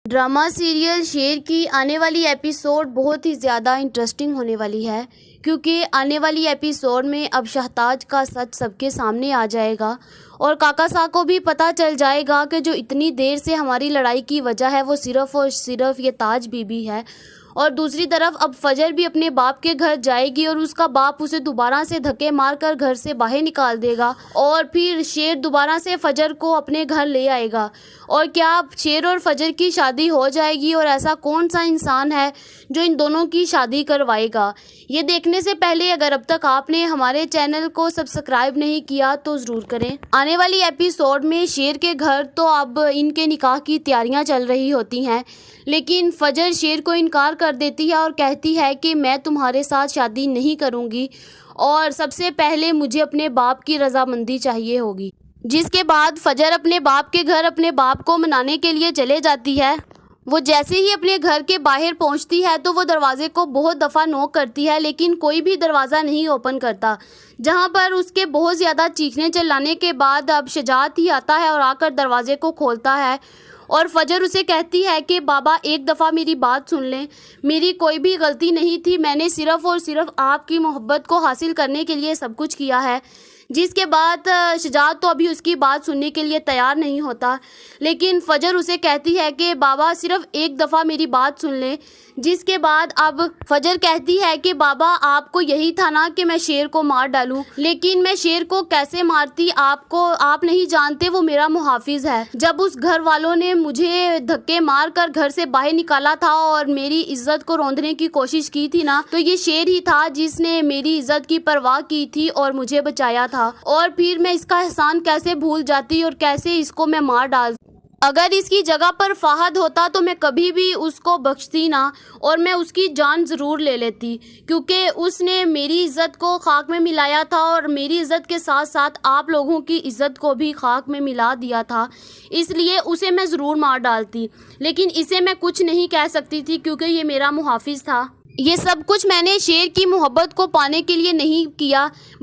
Drama serial शेर की आने वाली एपिसोड बहुत ही ज़्यादा इंटरेस्टिंग होने वाली है, क्योंकि आने वाली एपिसोड में अब शहताज का सच सबके सामने आ जाएगा और काका साहब को भी पता चल जाएगा कि जो इतनी देर से हमारी लड़ाई की वजह है वो सिर्फ़ और सिर्फ ये ताज बीबी है। और दूसरी तरफ अब फजर भी अपने बाप के घर जाएगी और उसका बाप उसे दोबारा से धक्के मार कर घर से बाहर निकाल देगा और फिर शेर दोबारा से फजर को अपने घर ले आएगा। और क्या अब शेर और फजर की शादी हो जाएगी और ऐसा कौन सा इंसान है जो इन दोनों की शादी करवाएगा? ये देखने से पहले अगर अब तक आपने हमारे चैनल को सब्सक्राइब नहीं किया तो ज़रूर करें। आने वाली एपिसोड में शेर के घर तो अब इनके निकाह की तैयारियां चल रही होती हैं, लेकिन फजर शेर को इनकार कर देती है और कहती है कि मैं तुम्हारे साथ शादी नहीं करूंगी और सबसे पहले मुझे अपने बाप की रजामंदी चाहिए होगी। जिसके बाद फजर अपने बाप के घर अपने बाप को मनाने के लिए चले जाती है। वो जैसे ही अपने घर के बाहर पहुंचती है तो वो दरवाजे को बहुत दफ़ा नॉक करती है, लेकिन कोई भी दरवाज़ा नहीं ओपन करता। जहां पर उसके बहुत ज़्यादा चीखने चिल्लाने के बाद अब शजात ही आता है और आकर दरवाजे को खोलता है और फजर उसे कहती है कि बाबा एक दफ़ा मेरी बात सुन लें, मेरी कोई भी गलती नहीं थी, मैंने सिर्फ़ और सिर्फ आपकी मोहब्बत को हासिल करने के लिए सब कुछ किया है। जिसके बाद शजात तो अभी उसकी बात सुनने के लिए तैयार नहीं होता, लेकिन फजर उसे कहती है कि बाबा सिर्फ एक दफ़ा मेरी बात सुन लें। जिसके बाद अब फजर कहती है कि बाबा आपको यही था ना कि मैं शेर को मार डालूं, लेकिन मैं शेर को कैसे मारती आप नहीं जानते, वो मेरा मुहाफिज है। जब उस घर वालों ने मुझे धक्के मार कर घर से बाहर निकाला था और मेरी इज्जत को रौंदने की कोशिश की थी ना, तो ये शेर ही था जिसने मेरी इज्जत की परवाह की थी और मुझे बचाया था। और फिर मैं इसका एहसान कैसे भूल जाती और कैसे इसको मैं मार डालती। अगर इसकी जगह पर फहद होता तो मैं कभी भी उसको बख्शती ना और मैं उसकी जान ज़रूर ले लेती, क्योंकि उसने मेरी इज़्ज़त को खाक में मिलाया था और मेरी इज़्ज़त के साथ साथ आप लोगों की इज़्ज़त को भी खाक में मिला दिया था। इसलिए उसे मैं ज़रूर मार डालती, लेकिन इसे मैं कुछ नहीं कह सकती थी क्योंकि ये मेरा मुहाफिज था। ये सब कुछ मैंने शेर की मोहब्बत को पाने के लिए नहीं किया,